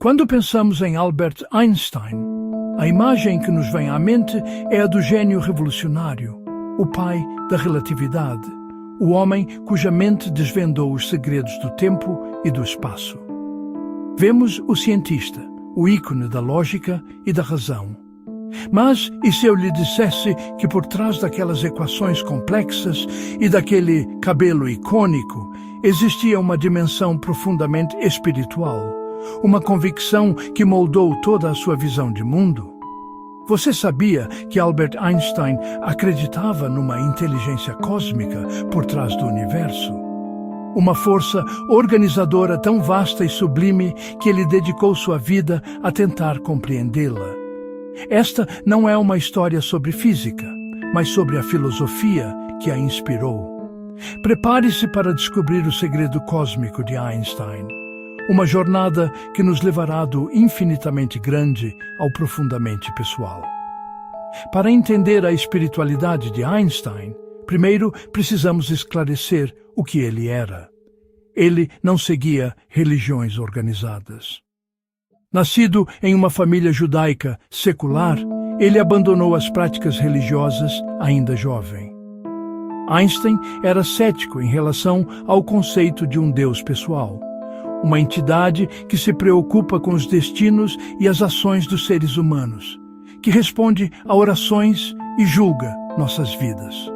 Quando pensamos em Albert Einstein, a imagem que nos vem à mente é a do gênio revolucionário, o pai da relatividade, o homem cuja mente desvendou os segredos do tempo e do espaço. Vemos o cientista, o ícone da lógica e da razão. Mas, e se eu lhe dissesse que por trás daquelas equações complexas e daquele cabelo icônico, existia uma dimensão profundamente espiritual, uma convicção que moldou toda a sua visão de mundo? Você sabia que Albert Einstein acreditava numa inteligência cósmica por trás do universo? Uma força organizadora tão vasta e sublime que ele dedicou sua vida a tentar compreendê-la. Esta não é uma história sobre física, mas sobre a filosofia que a inspirou. Prepare-se para descobrir o segredo cósmico de Einstein. Uma jornada que nos levará do infinitamente grande ao profundamente pessoal. Para entender a espiritualidade de Einstein, primeiro precisamos esclarecer o que ele era. Ele não seguia religiões organizadas. Nascido em uma família judaica secular, ele abandonou as práticas religiosas ainda jovem. Einstein era cético em relação ao conceito de um Deus pessoal, uma entidade que se preocupa com os destinos e as ações dos seres humanos, que responde a orações e julga nossas vidas.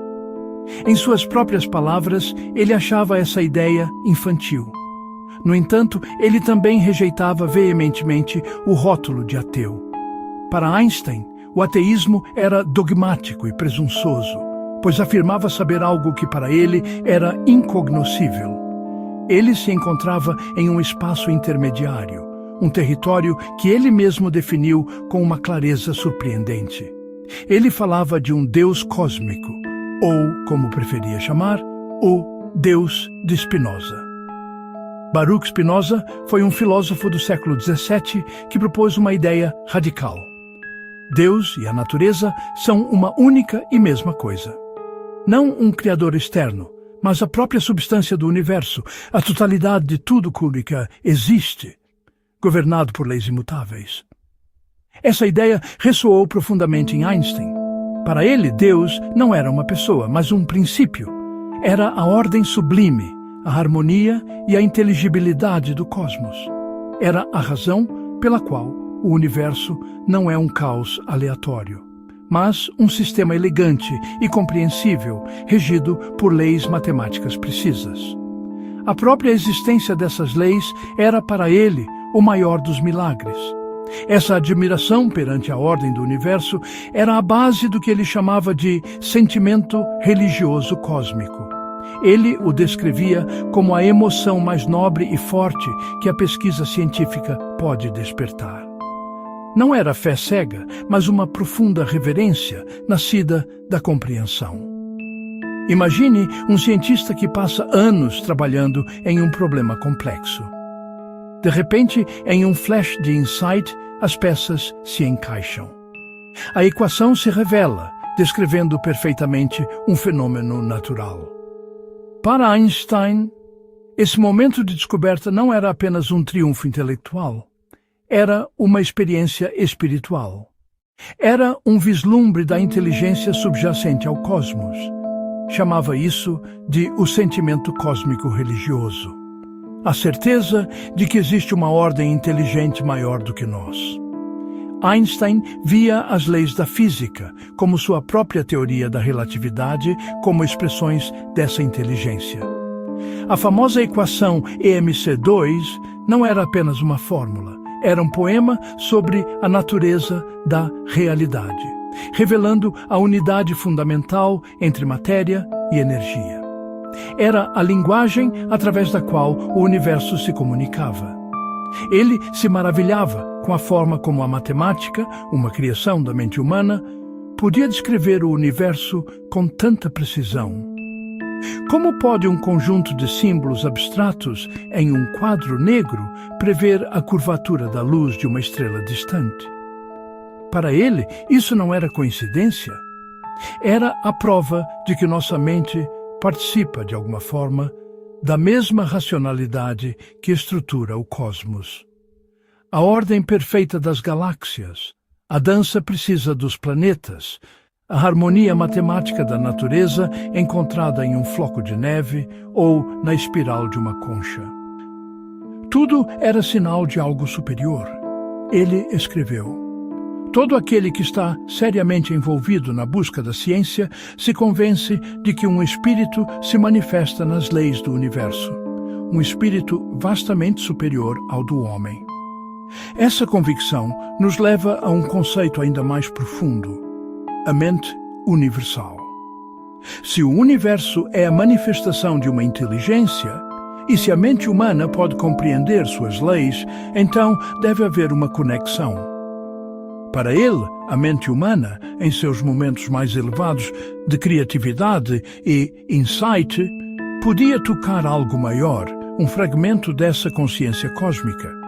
Em suas próprias palavras, ele achava essa ideia infantil. No entanto, ele também rejeitava veementemente o rótulo de ateu. Para Einstein, o ateísmo era dogmático e presunçoso, pois afirmava saber algo que para ele era incognoscível. Ele se encontrava em um espaço intermediário, um território que ele mesmo definiu com uma clareza surpreendente. Ele falava de um Deus cósmico, ou, como preferia chamar, o Deus de Spinoza. Baruch Spinoza foi um filósofo do século XVII que propôs uma ideia radical. Deus e a natureza são uma única e mesma coisa. Não um criador externo, mas a própria substância do universo, a totalidade de tudo que existe, governado por leis imutáveis. Essa ideia ressoou profundamente em Einstein. Para ele, Deus não era uma pessoa, mas um princípio. Era a ordem sublime, a harmonia e a inteligibilidade do cosmos. Era a razão pela qual o universo não é um caos aleatório, mas um sistema elegante e compreensível, regido por leis matemáticas precisas. A própria existência dessas leis era para ele o maior dos milagres. Essa admiração perante a ordem do universo era a base do que ele chamava de sentimento religioso cósmico. Ele o descrevia como a emoção mais nobre e forte que a pesquisa científica pode despertar. Não era fé cega, mas uma profunda reverência nascida da compreensão. Imagine um cientista que passa anos trabalhando em um problema complexo. De repente, em um flash de insight, as peças se encaixam. A equação se revela, descrevendo perfeitamente um fenômeno natural. Para Einstein, esse momento de descoberta não era apenas um triunfo intelectual. Era uma experiência espiritual. Era um vislumbre da inteligência subjacente ao cosmos. Chamava isso de o sentimento cósmico religioso. A certeza de que existe uma ordem inteligente maior do que nós. Einstein via as leis da física como sua própria teoria da relatividade como expressões dessa inteligência. A famosa equação EMC2 não era apenas uma fórmula, era um poema sobre a natureza da realidade, revelando a unidade fundamental entre matéria e energia. Era a linguagem através da qual o universo se comunicava. Ele se maravilhava com a forma como a matemática, uma criação da mente humana, podia descrever o universo com tanta precisão. Como pode um conjunto de símbolos abstratos em um quadro negro prever a curvatura da luz de uma estrela distante? Para ele, isso não era coincidência. Era a prova de que nossa mente participa, de alguma forma, da mesma racionalidade que estrutura o cosmos. A ordem perfeita das galáxias, a dança precisa dos planetas, a harmonia matemática da natureza encontrada em um floco de neve ou na espiral de uma concha. Tudo era sinal de algo superior. Ele escreveu: todo aquele que está seriamente envolvido na busca da ciência se convence de que um espírito se manifesta nas leis do universo, um espírito vastamente superior ao do homem. Essa convicção nos leva a um conceito ainda mais profundo: a mente universal. Se o universo é a manifestação de uma inteligência, e se a mente humana pode compreender suas leis, então deve haver uma conexão. Para ele, a mente humana, em seus momentos mais elevados de criatividade e insight, podia tocar algo maior, um fragmento dessa consciência cósmica.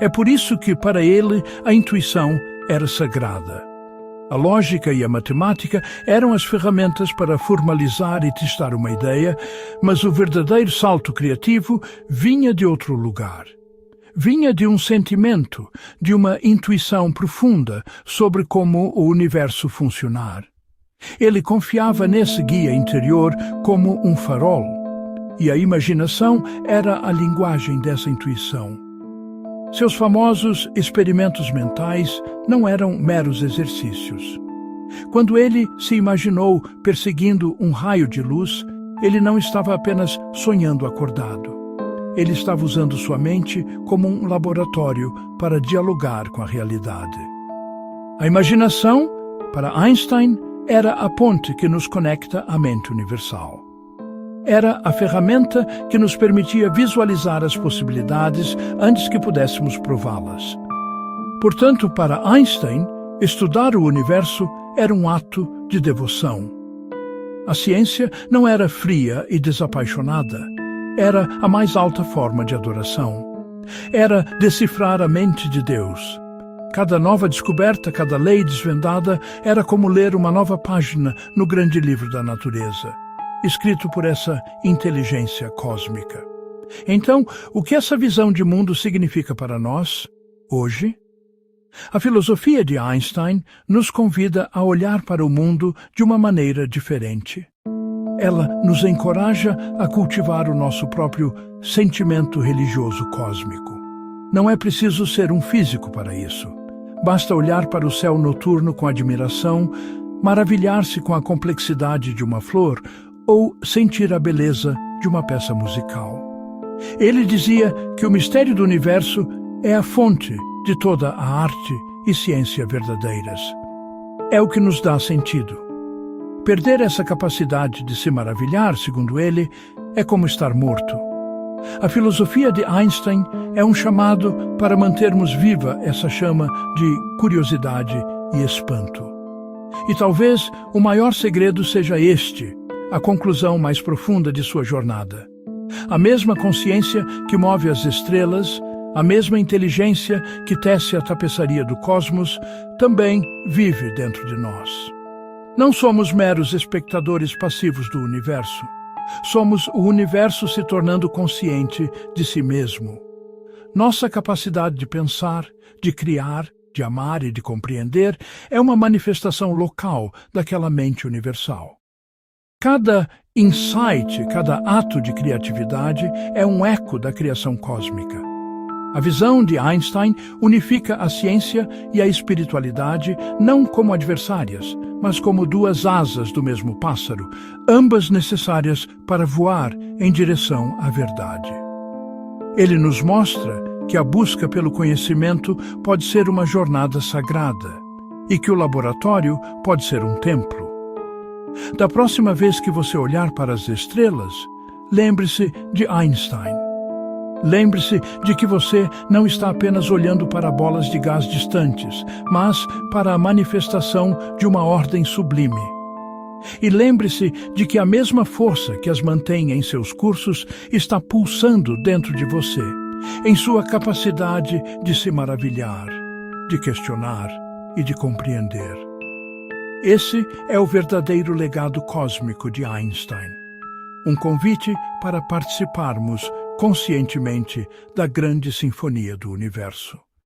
É por isso que, para ele, a intuição era sagrada. A lógica e a matemática eram as ferramentas para formalizar e testar uma ideia, mas o verdadeiro salto criativo vinha de outro lugar. Vinha de um sentimento, de uma intuição profunda sobre como o universo funcionar. Ele confiava nesse guia interior como um farol, e a imaginação era a linguagem dessa intuição. Seus famosos experimentos mentais não eram meros exercícios. Quando ele se imaginou perseguindo um raio de luz, ele não estava apenas sonhando acordado. Ele estava usando sua mente como um laboratório para dialogar com a realidade. A imaginação, para Einstein, era a ponte que nos conecta à mente universal. Era a ferramenta que nos permitia visualizar as possibilidades antes que pudéssemos prová-las. Portanto, para Einstein, estudar o universo era um ato de devoção. A ciência não era fria e desapaixonada. Era a mais alta forma de adoração. Era decifrar a mente de Deus. Cada nova descoberta, cada lei desvendada, era como ler uma nova página no grande livro da natureza, escrito por essa inteligência cósmica. Então, o que essa visão de mundo significa para nós, hoje? A filosofia de Einstein nos convida a olhar para o mundo de uma maneira diferente. Ela nos encoraja a cultivar o nosso próprio sentimento religioso cósmico. Não é preciso ser um físico para isso. Basta olhar para o céu noturno com admiração, maravilhar-se com a complexidade de uma flor ou sentir a beleza de uma peça musical. Ele dizia que o mistério do universo é a fonte de toda a arte e ciência verdadeiras. É o que nos dá sentido. Perder essa capacidade de se maravilhar, segundo ele, é como estar morto. A filosofia de Einstein é um chamado para mantermos viva essa chama de curiosidade e espanto. E talvez o maior segredo seja este, a conclusão mais profunda de sua jornada. A mesma consciência que move as estrelas, a mesma inteligência que tece a tapeçaria do cosmos, também vive dentro de nós. Não somos meros espectadores passivos do universo. Somos o universo se tornando consciente de si mesmo. Nossa capacidade de pensar, de criar, de amar e de compreender é uma manifestação local daquela mente universal. Cada insight, cada ato de criatividade é um eco da criação cósmica. A visão de Einstein unifica a ciência e a espiritualidade não como adversárias, mas como duas asas do mesmo pássaro, ambas necessárias para voar em direção à verdade. Ele nos mostra que a busca pelo conhecimento pode ser uma jornada sagrada e que o laboratório pode ser um templo. Da próxima vez que você olhar para as estrelas, lembre-se de Einstein. Lembre-se de que você não está apenas olhando para bolas de gás distantes, mas para a manifestação de uma ordem sublime. E lembre-se de que a mesma força que as mantém em seus cursos está pulsando dentro de você, em sua capacidade de se maravilhar, de questionar e de compreender. Esse é o verdadeiro legado cósmico de Einstein. Um convite para participarmos conscientemente da grande sinfonia do universo.